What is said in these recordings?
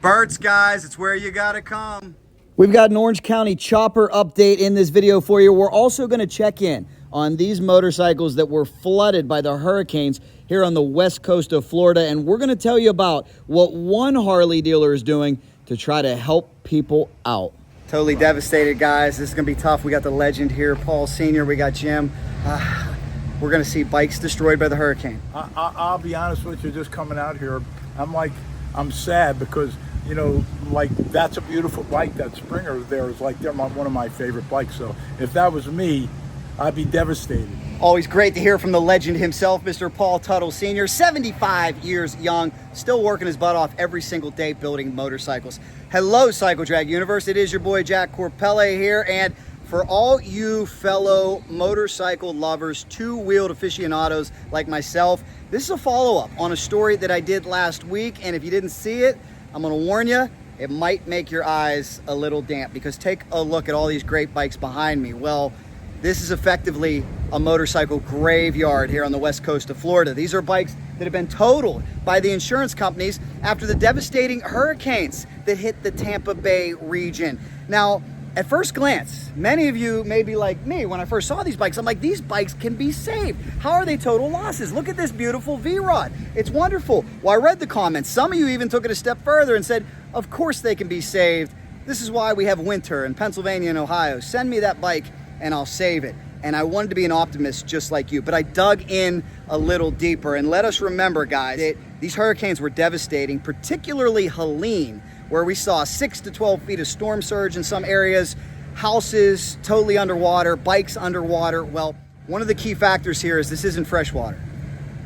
Bert's, guys, it's where you gotta come. We've got an Orange County chopper update in this video for you. We're also going to check in on these motorcycles that were flooded by the hurricanes here on the west coast of Florida, and we're going to tell you about what one Harley dealer is doing to try to help people out. Totally devastated, guys. This is gonna be tough. We got the legend here, Paul Sr. We got Jim. We're gonna see bikes destroyed by the hurricane. I'll be honest with you, just coming out here, I'm sad because, you know, like, that's a beautiful bike. That Springer there is like, they're one of my favorite bikes. So if that was me, I'd be devastated. Always great to hear from the legend himself, Mr. Paul Teutul Sr., 75 years young, still working his butt off every single day building motorcycles. Hello, Cycle Drag Universe. It is your boy Jack Corpele here, and for all you fellow motorcycle lovers, two-wheeled aficionados like myself, this is a follow-up on a story that I did last week, and if you didn't see it, I'm gonna warn you, it might make your eyes a little damp, because take a look at all these great bikes behind me. Well, this is effectively a motorcycle graveyard here on the west coast of Florida. These are bikes that have been totaled by the insurance companies after the devastating hurricanes that hit the Tampa Bay region. Now, at first glance, many of you may be like me. When I first saw these bikes, I'm like, these bikes can be saved. How are they total losses? Look at this beautiful V-Rod. It's wonderful. Well, I read the comments. Some of you even took it a step further and said, of course they can be saved. This is why we have winter in Pennsylvania and Ohio. Send me that bike and I'll save it. And I wanted to be an optimist just like you, but I dug in a little deeper. And let us remember, guys, that these hurricanes were devastating, particularly Helene, where we saw 6 to 12 feet of storm surge in some areas, houses totally underwater, bikes underwater. Well, one of the key factors here is this isn't fresh water.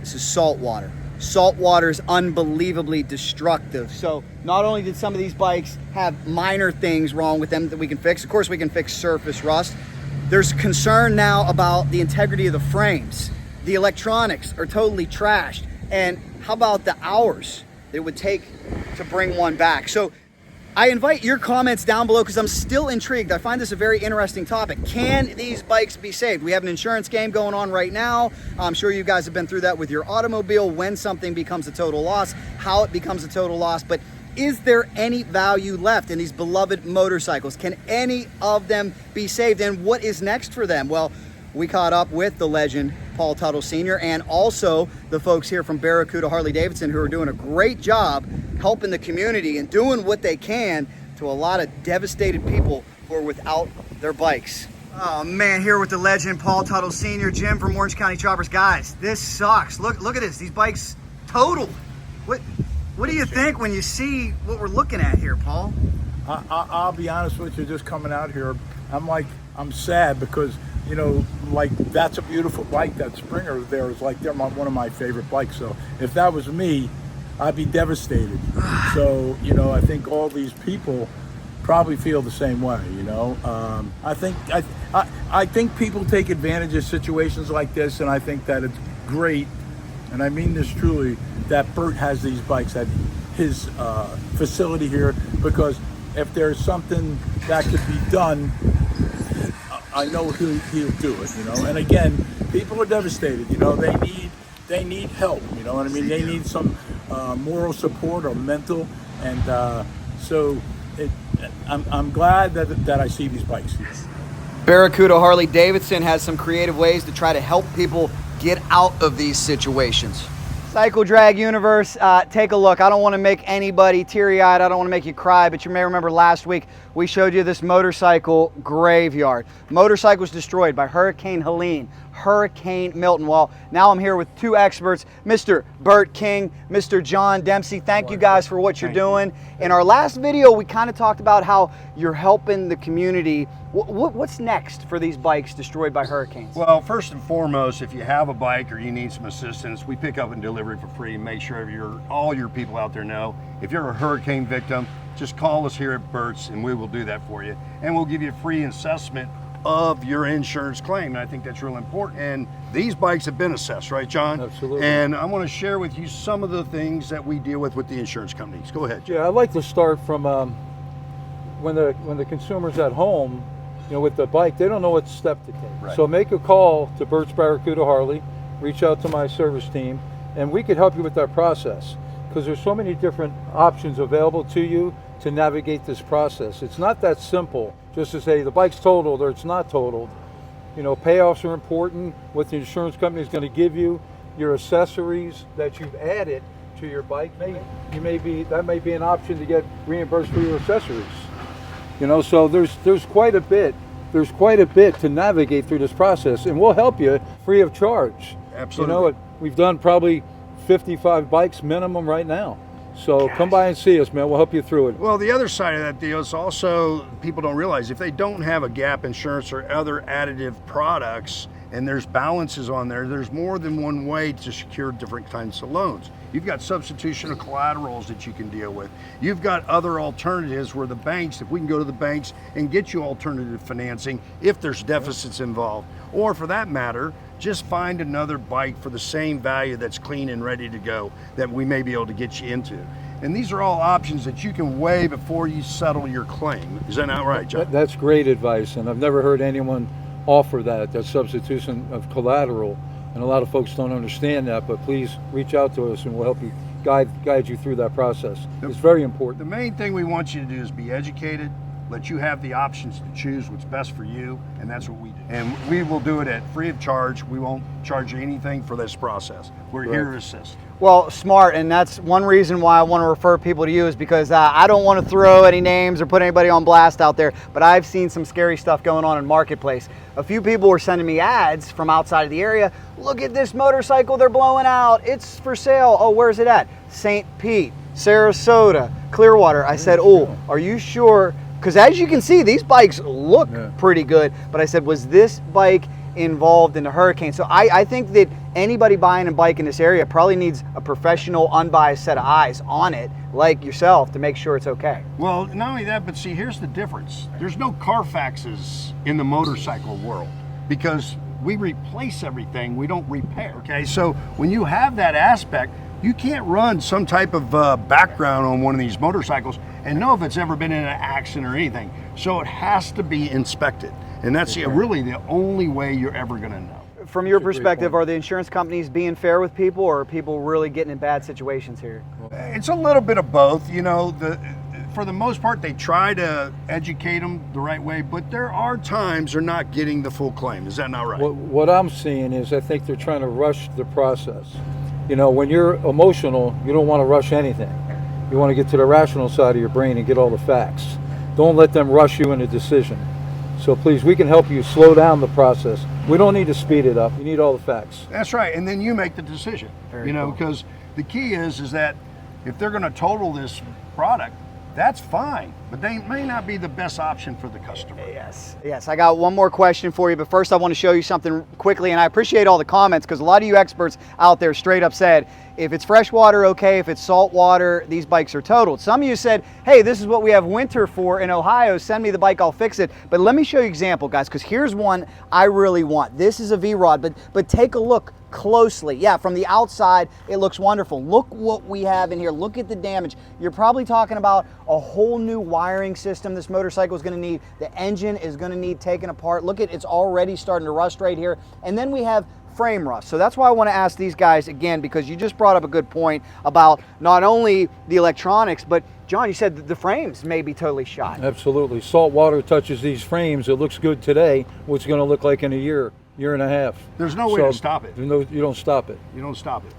This is salt water. Salt water is unbelievably destructive. So not only did some of these bikes have minor things wrong with them that we can fix, of course we can fix surface rust, there's concern now about the integrity of the frames. The electronics are totally trashed. And how about the hours it would take to bring one back? So I invite your comments down below because I'm still intrigued. I find this a very interesting topic. Can these bikes be saved? We have an insurance game going on right now. I'm sure you guys have been through that with your automobile, when something becomes a total loss, how it becomes a total loss. But is there any value left in these beloved motorcycles? Can any of them be saved? And what is next for them? Well, we caught up with the legend, Paul Teutul Sr., and also the folks here from Barracuda Harley Davidson, who are doing a great job helping the community and doing what they can to a lot of devastated people who are without their bikes. Oh man, here with the legend, Paul Teutul Sr., Jim from Orange County Choppers. Guys, this sucks. Look at this, these bikes totaled. What do you think when you see what we're looking at here, Paul? I'll be honest with you, just coming out here, I'm sad because, you know, like, that's a beautiful bike. That Springer there is like, they're one of my favorite bikes. So if that was me, I'd be devastated. So, you know, I think all these people probably feel the same way, you know. I think people take advantage of situations like this, and I think that it's great, and I mean this truly, that Bert has these bikes at his facility here, because if there's something that could be done, I know he'll do it, you know. And again, people are devastated, you know. They need help, you know what I mean. They need some moral support or mental, and so I'm glad that I see these bikes here. Barracuda Harley Davidson has some creative ways to try to help people get out of these situations. Cycle Drag Universe, take a look. I don't want to make anybody teary-eyed. I don't want to make you cry, but you may remember last week we showed you this motorcycle graveyard. Motorcycles destroyed by Hurricane Helene, Hurricane Milton. Well, now I'm here with two experts, Mr. Bert King, Mr. John Dempsey. Thank you guys for what you're doing. In our last video, we kind of talked about how you're helping the community. What's next for these bikes destroyed by hurricanes? Well, first and foremost, if you have a bike or you need some assistance, we pick up and deliver for free. Make sure all your people out there know. If you're a hurricane victim, just call us here at Bert's and we will do that for you. And we'll give you a free assessment of your insurance claim. And I think that's real important. And these bikes have been assessed, right, John? Absolutely. And I want to share with you some of the things that we deal with the insurance companies. Go ahead. Yeah, I'd like to start from when the consumer's at home, you know, with the bike, they don't know what step to take. Right. So make a call to Bert's Barracuda Harley, reach out to my service team, and we could help you with that process. because there's so many different options available to you to navigate this process. It's not that simple just to say the bike's totaled or it's not totaled. You know, payoffs are important, what the insurance company is going to give you, your accessories that you've added to your bike. That may be an option to get reimbursed for your accessories. You know, so there's quite a bit. There's quite a bit to navigate through this process, and we'll help you free of charge. Absolutely. You know, we've done probably 55 bikes minimum right now. So come by and see us, man. We'll help you through it. Well, the other side of that deal is also people don't realize if they don't have a gap insurance or other additive products and there's balances on there, there's more than one way to secure different kinds of loans. You've got substitution of collaterals that you can deal with. You've got other alternatives where the banks, if we can go to the banks and get you alternative financing if there's deficits involved, or for that matter, just find another bike for the same value that's clean and ready to go that we may be able to get you into. And these are all options that you can weigh before you settle your claim. Is that not right, John? That's great advice, and I've never heard anyone offer that substitution of collateral, and a lot of folks don't understand that, but please reach out to us and we'll help you guide you through that process. It's very important. The main thing we want you to do is be educated, let you have the options to choose what's best for you, and that's what we do. And we will do it at free of charge. We won't charge you anything for this process. We're here to assist. Well, smart, and that's one reason why I want to refer people to you is because I don't want to throw any names or put anybody on blast out there, but I've seen some scary stuff going on in Marketplace. A few people were sending me ads from outside of the area. Look at this motorcycle they're blowing out. It's for sale. Oh, where's it at? St. Pete, Sarasota, Clearwater. I said, oh, are you sure? Because as you can see, these bikes look pretty good, but I said, was this bike involved in the hurricane? So I think that anybody buying a bike in this area probably needs a professional, unbiased set of eyes on it, like yourself, to make sure it's okay. Well, not only that, but see, here's the difference. There's no Carfaxes in the motorcycle world because we replace everything, we don't repair, okay? So when you have that aspect, you can't run some type of background on one of these motorcycles and know if it's ever been in an accident or anything. So it has to be inspected. And that's really the only way you're ever gonna know. From your perspective, are the insurance companies being fair with people, or are people really getting in bad situations here? It's a little bit of both. You know, for the most part, they try to educate them the right way, but there are times they're not getting the full claim. Is that not right? What I'm seeing is I think they're trying to rush the process. You know, when you're emotional, you don't want to rush anything. You want to get to the rational side of your brain and get all the facts. Don't let them rush you in a decision. So please, we can help you slow down the process. We don't need to speed it up. You need all the facts. That's right, and then you make the decision. Very you know, because the key is that if they're going to total this product, that's fine, but they may not be the best option for the customer. Yes, I got one more question for you, but first I want to show you something quickly, and I appreciate all the comments because a lot of you experts out there straight up said, if it's freshwater, okay, if it's saltwater, these bikes are totaled. Some of you said, hey, this is what we have winter for in Ohio, send me the bike, I'll fix it. But let me show you an example, guys, because here's one I really want. This is a V-Rod, but take a look closely. Yeah, from the outside, it looks wonderful. Look what we have in here. Look at the damage. You're probably talking about a whole new wiring system this motorcycle is going to need. The engine is going to need taken apart. Look at it's already starting to rust right here. And then we have frame rust. So that's why I want to ask these guys again, because you just brought up a good point about not only the electronics, but John, you said that the frames may be totally shot. Absolutely. Salt water touches these frames. It looks good today. What's it going to look like in a year and a half? There's no way to stop it. You don't stop it. You don't stop it.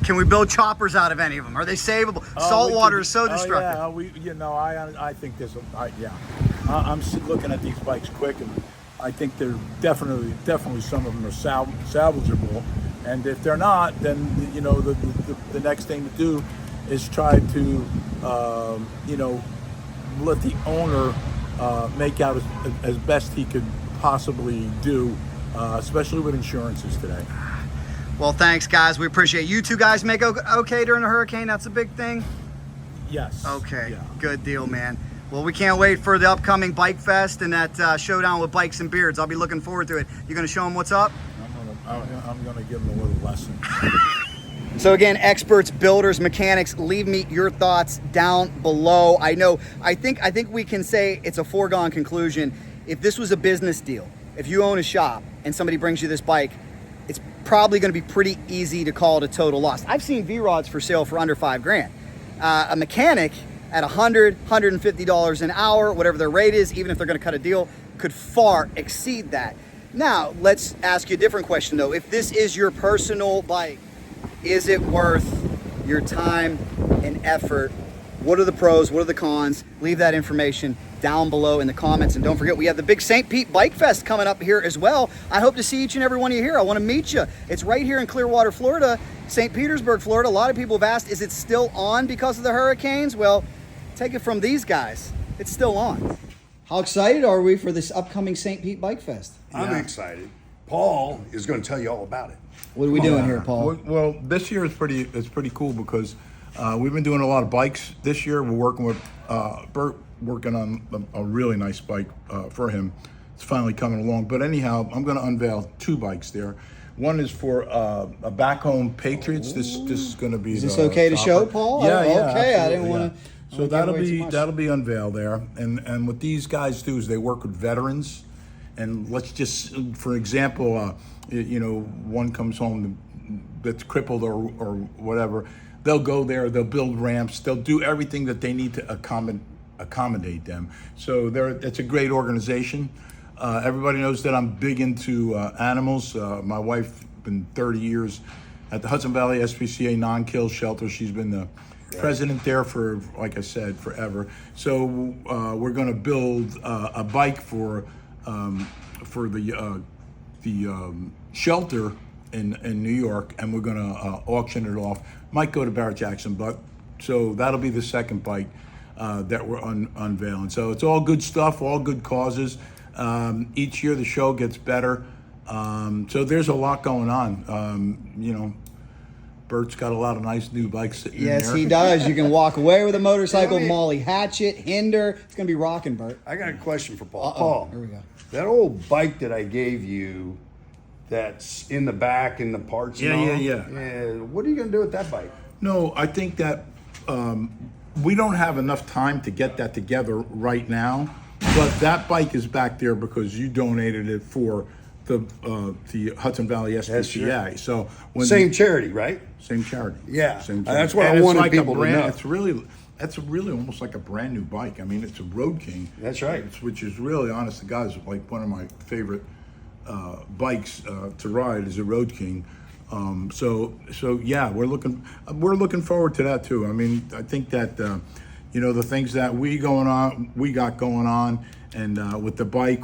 Can we build choppers out of any of them? Are they savable? Salt water is so destructive. I think there's I'm looking at these bikes quick, and I think they're definitely some of them are salvageable. And if they're not, then you know the next thing to do is try to let the owner make out as best he could possibly do, especially with insurances today. Well, thanks, guys. We appreciate you two guys make okay during the hurricane. That's a big thing. Yes. Okay. Yeah. Good deal, man. Well, we can't wait for the upcoming Bike Fest and that showdown with bikes and beards. I'll be looking forward to it. You going to show them what's up? I'm gonna give them a little lesson. So again, experts, builders, mechanics, leave me your thoughts down below. I think we can say it's a foregone conclusion. If this was a business deal, if you own a shop and somebody brings you this bike, it's probably going to be pretty easy to call it a total loss. I've seen V-rods for sale for under $5,000. A mechanic at $100, $150 an hour, whatever their rate is, even if they're going to cut a deal, could far exceed that. Now, let's ask you a different question though. If this is your personal bike, is it worth your time and effort? What are the pros? What are the cons? Leave that information down below in the comments. And don't forget, we have the big St. Pete Bike Fest coming up here as well. I hope to see each and every one of you here. I want to meet you. It's right here in Clearwater, Florida, St. Petersburg, Florida. A lot of people have asked, is it still on because of the hurricanes? Well, take it from these guys. It's still on. How excited are we for this upcoming St. Pete Bike Fest? I'm excited. Paul is going to tell you all about it. What are we doing here, Paul? Well, this year is pretty cool because we've been doing a lot of bikes. This year we're working with Bert, working on a really nice bike for him. It's finally coming along. But anyhow, I'm going to unveil 2 bikes there. One is for a back home Patriots. This is going to be. Is this okay to show, Paul? Yeah, yeah. Okay, I didn't want to. So that'll be unveiled there. And what these guys do is they work with veterans. And let's just, for example, one comes home that's crippled or whatever. They'll go there. They'll build ramps. They'll do everything that they need to accommodate them. So it's a great organization. Everybody knows that I'm big into animals. My wife been 30 years at the Hudson Valley SPCA non-kill shelter. She's been the president there for, like I said, forever. So we're going to build a bike for the shelter in New York, and we're going to auction it off. Might go to Barrett Jackson, but so that'll be the second bike that we're unveiling. So it's all good stuff, all good causes. Each year the show gets better. So there's a lot going on. Bert's got a lot of nice new bikes sitting in there. Yes, he does. You can walk away with a motorcycle, Molly Hatchet, Hinder. It's going to be rocking, Bert. I got a question for Paul. Paul, here we go. That old bike that I gave you that's in the back and the parts and all. Yeah. What are you going to do with that bike? No, I think that we don't have enough time to get that together right now, but that bike is back there because you donated it for the Hudson Valley SPCA. So Same charity, right? Same charity. Yeah. Same charity. That's what and I wanted like people to know. That's really almost like a brand new bike. I mean, it's a Road King. That's right. Which is really, honest to God, is like one of my favorite bikes to ride is a Road King. So yeah, we're looking forward to that too. I mean, I think that the things that we got going on. And with the bike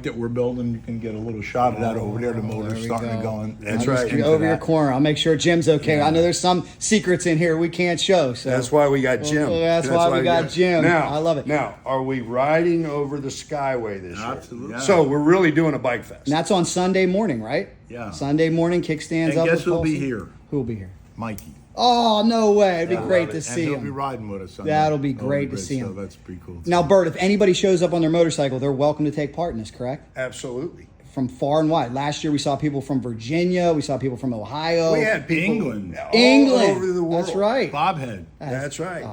that we're building, you can get a little shot of that over there. The motor's starting to go. That's right. Over your corner. I'll make sure Jim's okay. Yeah. I know there's some secrets in here we can't show. So that's why we got Jim. That's why we got Jim. Now, I love it. Now, are we riding over the Skyway this year? Absolutely. Yeah. So we're really doing a bike fest. And that's on Sunday morning, right? Yeah. Sunday morning, kickstands and up. Guess who'll be here? Who'll be here? Mikey. Oh, no way. It'd be great to see him. him. He'll be riding with us. That'll be great to see him. So that's pretty cool. Now, Bert, if anybody shows up on their motorcycle, they're welcome to take part in this, correct? Absolutely. From far and wide. Last year, we saw people from Virginia. We saw people from Ohio. We had people England. all England. over the world. That's right. Bobhead. That's right.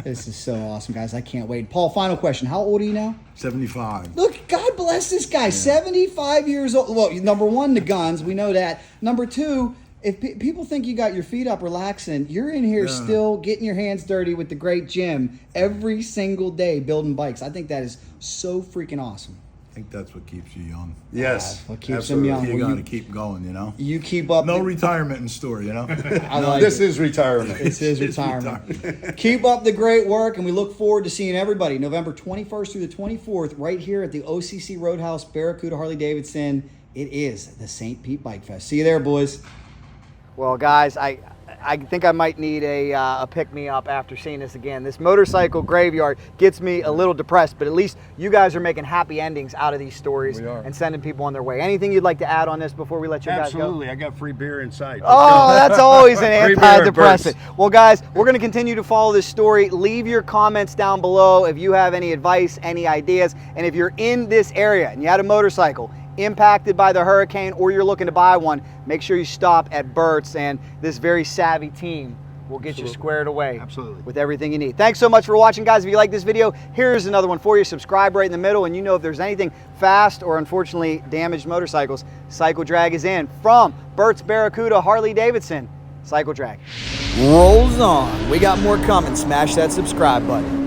This is so awesome, guys. I can't wait. Paul, final question. How old are you now? 75. Look, God bless this guy. 75 years old. Well, number one, the guns. We know that. Number two, if people think you got your feet up relaxing, you're in here still getting your hands dirty with the great Jim every single day building bikes. I think that is so freaking awesome. I think that's what keeps you young. Yes. What keeps them young. You got to keep going, You keep up. No retirement in store, I like this it. is retirement. This is retirement. Keep up the great work, and we look forward to seeing everybody November 21st through the 24th right here at the OCC Roadhouse, Barracuda, Harley Davidson. It is the St. Pete Bike Fest. See you there, boys. Well, guys, I think I might need a pick-me-up after seeing this again. This motorcycle graveyard gets me a little depressed, but at least you guys are making happy endings out of these stories and sending people on their way. Anything you'd like to add on this before we let you guys go? Absolutely. I got free beer inside. Oh, that's always an antidepressant. Well, guys, we're going to continue to follow this story. Leave your comments down below if you have any advice, any ideas, and if you're in this area and you had a motorcycle impacted by the hurricane or you're looking to buy one, make sure you stop at Bert's and this very savvy team We'll get you Absolutely. squared away. Absolutely. With everything you need. Thanks so much for watching, guys. If you like this video, here's another one for you. Subscribe right in the middle, and you know if there's anything fast or unfortunately damaged motorcycles, Cycle Drag is in. From Bert's Barracuda Harley Davidson, Cycle Drag rolls on. We got more coming. Smash that subscribe button.